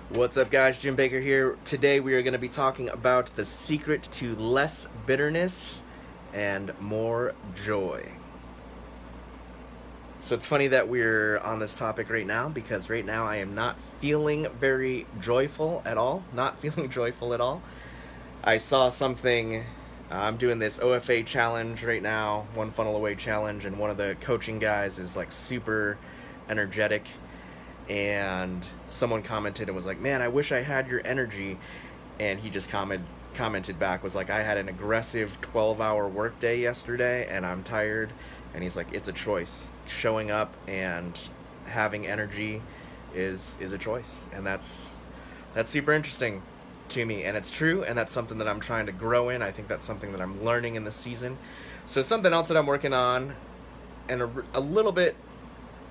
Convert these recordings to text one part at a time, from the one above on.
What's up, guys? Jim Baker here. Today we are going to be talking about the secret to less bitterness and more joy. So it's funny that we're on this topic right now because right now I am not feeling very joyful at all. Not feeling joyful at all. I saw something. I'm doing this OFA challenge right now, one funnel away challenge, and one of the coaching guys is like super energetic. And someone commented and was like, man, I wish I had your energy. And he just commented back, was like, I had an aggressive 12-hour workday yesterday and I'm tired. And he's like, it's a choice. Showing up and having energy is a choice. And that's super interesting to me, and it's true, and that's something that I'm trying to grow in. I think that's something that I'm learning in this season. So something else that I'm working on, and a little bit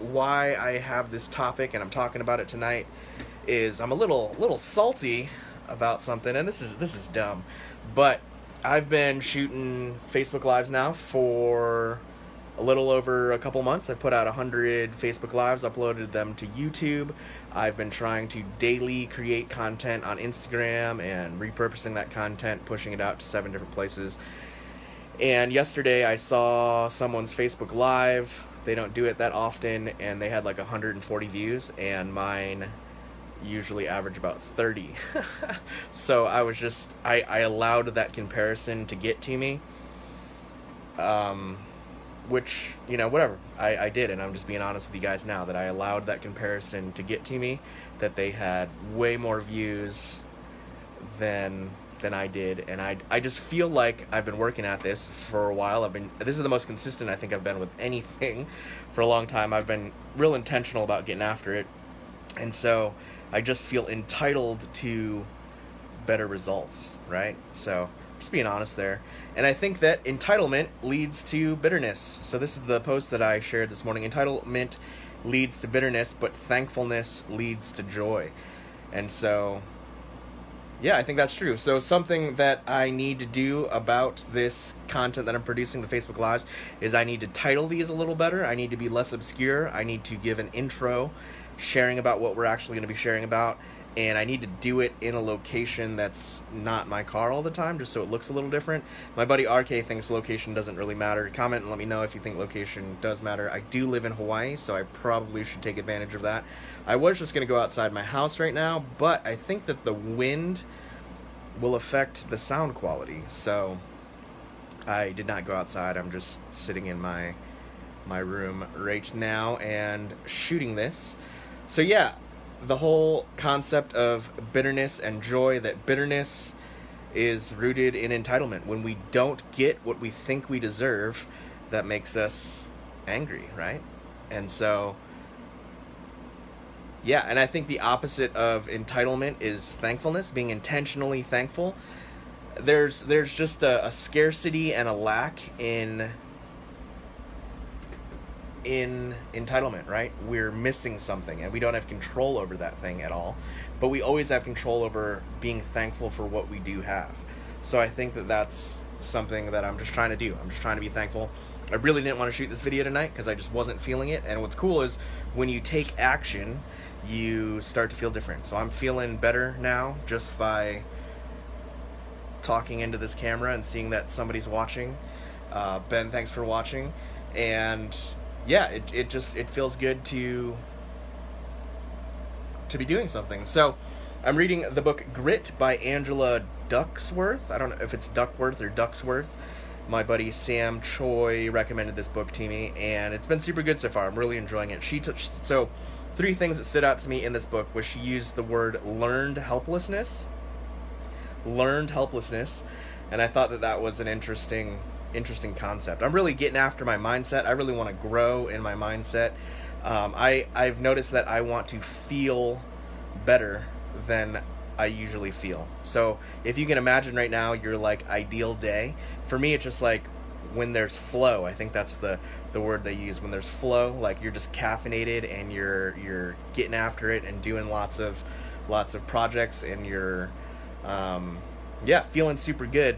why I have this topic and I'm talking about it tonight, is I'm a little salty about something, and this is dumb, but I've been shooting Facebook Lives now for a little over a couple months. I've put out 100 Facebook Lives, uploaded them to YouTube. I've been trying to daily create content on Instagram and repurposing that content, pushing it out to 7 different places. And yesterday I saw someone's Facebook Live. They don't do it that often, and they had like 140 views, and mine usually average about 30. So I allowed that comparison to get to me. Which, whatever. I did, and I'm just being honest with you guys now that I allowed that comparison to get to me, that they had way more views than I did, and I just feel like I've been working at this for a while. This is the most consistent I think I've been with anything for a long time. I've been real intentional about getting after it, and so I just feel entitled to better results, right? So just being honest there. And I think that entitlement leads to bitterness. So this is the post that I shared this morning. Entitlement leads to bitterness, but thankfulness leads to joy. And so, yeah, I think that's true. So something that I need to do about this content that I'm producing, the Facebook Lives, is I need to title these a little better. I need to be less obscure. I need to give an intro sharing about what we're actually going to be sharing about. And I need to do it in a location that's not my car all the time, just so it looks a little different. My buddy RK thinks location doesn't really matter. Comment and let me know if you think location does matter. I do live in Hawaii, so I probably should take advantage of that. I was just going to go outside my house right now, but I think that the wind will affect the sound quality. So I did not go outside. I'm just sitting in my room right now and shooting this. So yeah, the whole concept of bitterness and joy, that bitterness is rooted in entitlement. When we don't get what we think we deserve, that makes us angry, right? And so, yeah, and I think the opposite of entitlement is thankfulness, being intentionally thankful. There's just a scarcity and a lack in entitlement, right? We're missing something and we don't have control over that thing at all, but we always have control over being thankful for what we do have. So I think that that's something that I'm just trying to do. I'm just trying to be thankful. I really didn't want to shoot this video tonight because I just wasn't feeling it, and what's cool is when you take action, you start to feel different. So I'm feeling better now just by talking into this camera and seeing that somebody's watching. Ben, thanks for watching. And yeah, it feels good to be doing something. So I'm reading the book Grit by Angela Duckworth. I don't know if it's Duckworth or Ducksworth. My buddy Sam Choi recommended this book to me, and it's been super good so far. I'm really enjoying it. So 3 things that stood out to me in this book was she used the word learned helplessness, and I thought that was an interesting concept. I'm really getting after my mindset. I really want to grow in my mindset. I've noticed that I want to feel better than I usually feel. So if you can imagine right now your like ideal day, for me it's just like when there's flow. I think that's the word they use. When there's flow, like you're just caffeinated and you're getting after it and doing lots of projects, and you're feeling super good,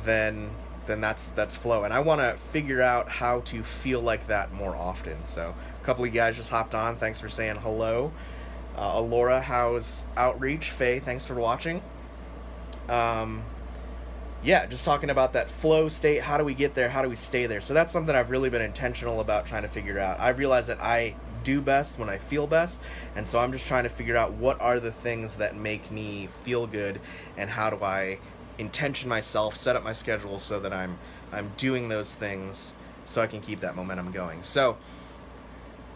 then that's flow. And I want to figure out how to feel like that more often. So a couple of you guys just hopped on. Thanks for saying hello. Alora, how's outreach? Faye, thanks for watching. Um, yeah, just talking about that flow state. How do we get there? How do we stay there? So that's something I've really been intentional about trying to figure out. I've realized that I do best when I feel best, and so I'm just trying to figure out what are the things that make me feel good, and how do I intention myself, set up my schedule so that I'm doing those things so I can keep that momentum going. So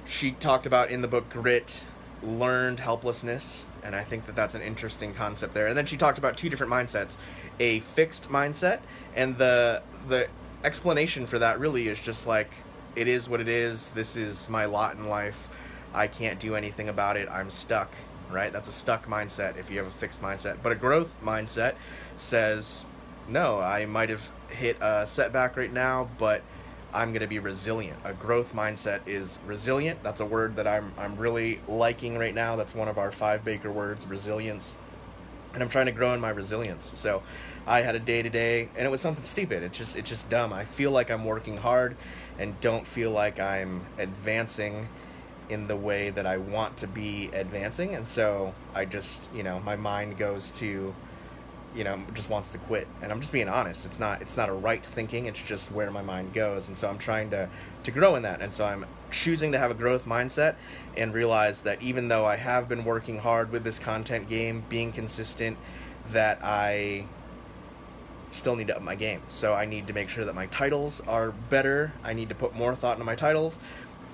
she talked about in the book Grit, learned helplessness, and I think that that's an interesting concept there. And then she talked about two different mindsets, a fixed mindset, and the explanation for that really is just like, it is what it is. This is my lot in life. I can't do anything about it. I'm stuck, right? That's a stuck mindset if you have a fixed mindset. But a growth mindset says, no, I might have hit a setback right now, but I'm going to be resilient. A growth mindset is resilient. That's a word that I'm really liking right now. That's one of our 5 Baker words, resilience. And I'm trying to grow in my resilience. So I had a day today, and it was something stupid. It's just dumb. I feel like I'm working hard and don't feel like I'm advancing in the way that I want to be advancing. And so I just, my mind goes to, just wants to quit. And I'm just being honest. It's not a right thinking. It's just where my mind goes. And so I'm trying to grow in that. And so I'm choosing to have a growth mindset and realize that even though I have been working hard with this content game, being consistent, that I still need to up my game. So I need to make sure that my titles are better. I need to put more thought into my titles.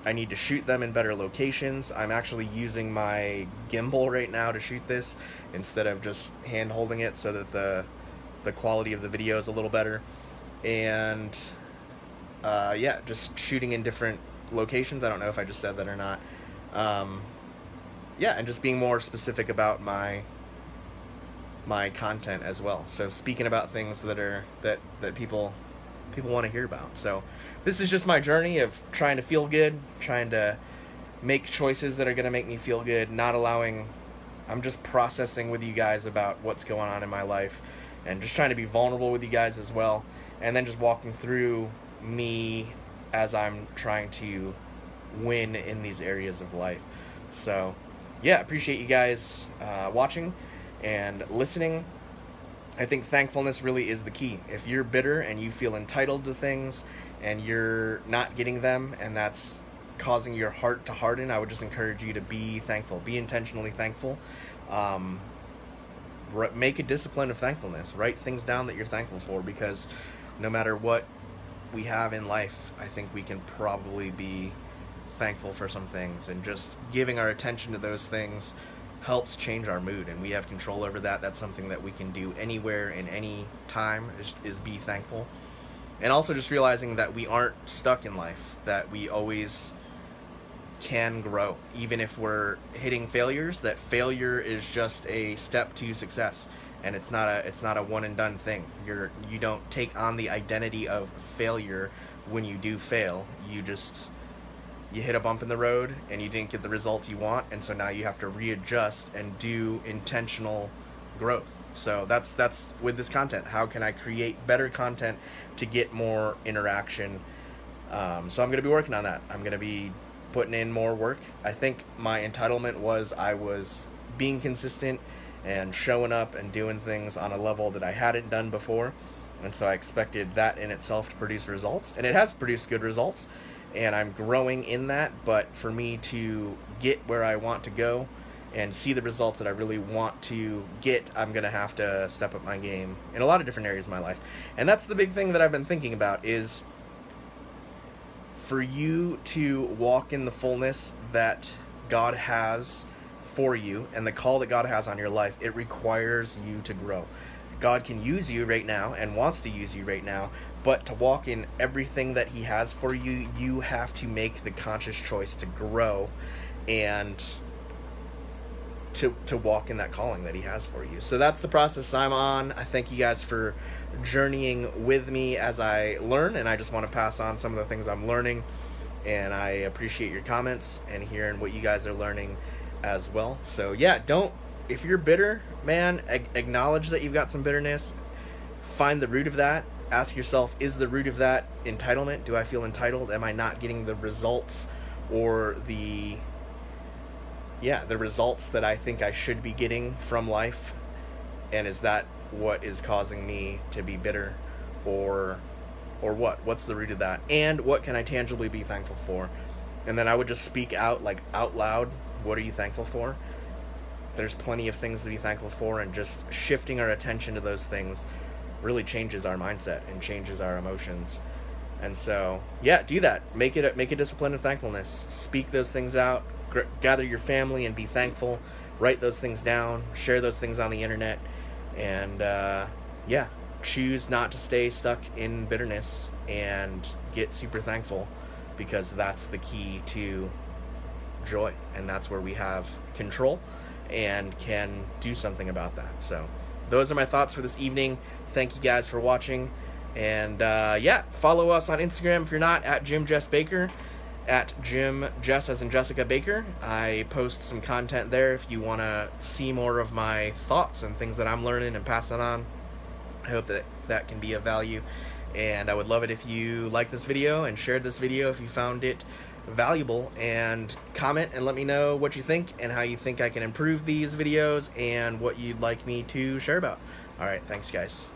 I need to shoot them in better locations. I'm actually using my gimbal right now to shoot this instead of just hand holding it, so that the quality of the video is a little better. And just shooting in different locations. I don't know if I just said that or not. And just being more specific about my content as well. So speaking about things that people want to hear about. So this is just my journey of trying to feel good, trying to make choices that are going to make me feel good, I'm just processing with you guys about what's going on in my life, and just trying to be vulnerable with you guys as well, and then just walking through me as I'm trying to win in these areas of life. So yeah, appreciate you guys watching and listening. I think thankfulness really is the key. If you're bitter and you feel entitled to things and you're not getting them, and that's causing your heart to harden, I would just encourage you to be thankful. Be intentionally thankful. Make a discipline of thankfulness. Write things down that you're thankful for, because no matter what we have in life, I think we can probably be thankful for some things, and just giving our attention to those things helps change our mood, and we have control over that. That's something that we can do anywhere and any time, is be thankful. And also just realizing that we aren't stuck in life, that we always can grow, even if we're hitting failures. That failure is just a step to success, and it's not a one and done thing. You don't take on the identity of failure when you do fail. You hit a bump in the road and you didn't get the results you want, and so now you have to readjust and do intentional growth. So that's with this content. How can I create better content to get more interaction? So I'm going to be working on that. I'm going to be putting in more work. I think my entitlement was I was being consistent and showing up and doing things on a level that I hadn't done before, and so I expected that in itself to produce results, and it has produced good results, and I'm growing in that. But for me to get where I want to go and see the results that I really want to get, I'm going to have to step up my game in a lot of different areas of my life. And that's the big thing that I've been thinking about, is for you to walk in the fullness that God has for you and the call that God has on your life, it requires you to grow. God can use you right now and wants to use you right now, but to walk in everything that He has for you, you have to make the conscious choice to grow and to walk in that calling that He has for you. So that's the process I'm on. I thank you guys for journeying with me as I learn, and I just want to pass on some of the things I'm learning, and I appreciate your comments and hearing what you guys are learning as well. So yeah, if you're bitter, man, acknowledge that you've got some bitterness. Find the root of that. Ask yourself, is the root of that entitlement? Do I feel entitled? Am I not getting the results or the yeah, the results that I think I should be getting from life, and is that what is causing me to be bitter, or what's the root of that, and what can I tangibly be thankful for? And then I would just speak out, like out loud, what are you thankful for? There's plenty of things to be thankful for, and just shifting our attention to those things really changes our mindset and changes our emotions. And so, yeah, do that. Make a discipline of thankfulness. Speak those things out. Gather your family and be thankful. Write those things down. Share those things on the internet. And yeah, choose not to stay stuck in bitterness and get super thankful, because that's the key to joy, and that's where we have control and can do something about that. So those are my thoughts for this evening. Thank you guys for watching. And yeah, follow us on Instagram if you're not, at Jim Jess Baker, at Jim Jess as in Jessica Baker. I post some content there if you want to see more of my thoughts and things that I'm learning and passing on. I hope that can be of value, and I would love it if you liked this video and shared this video if you found it valuable, and comment and let me know what you think and how you think I can improve these videos and what you'd like me to share about. Alright, thanks guys.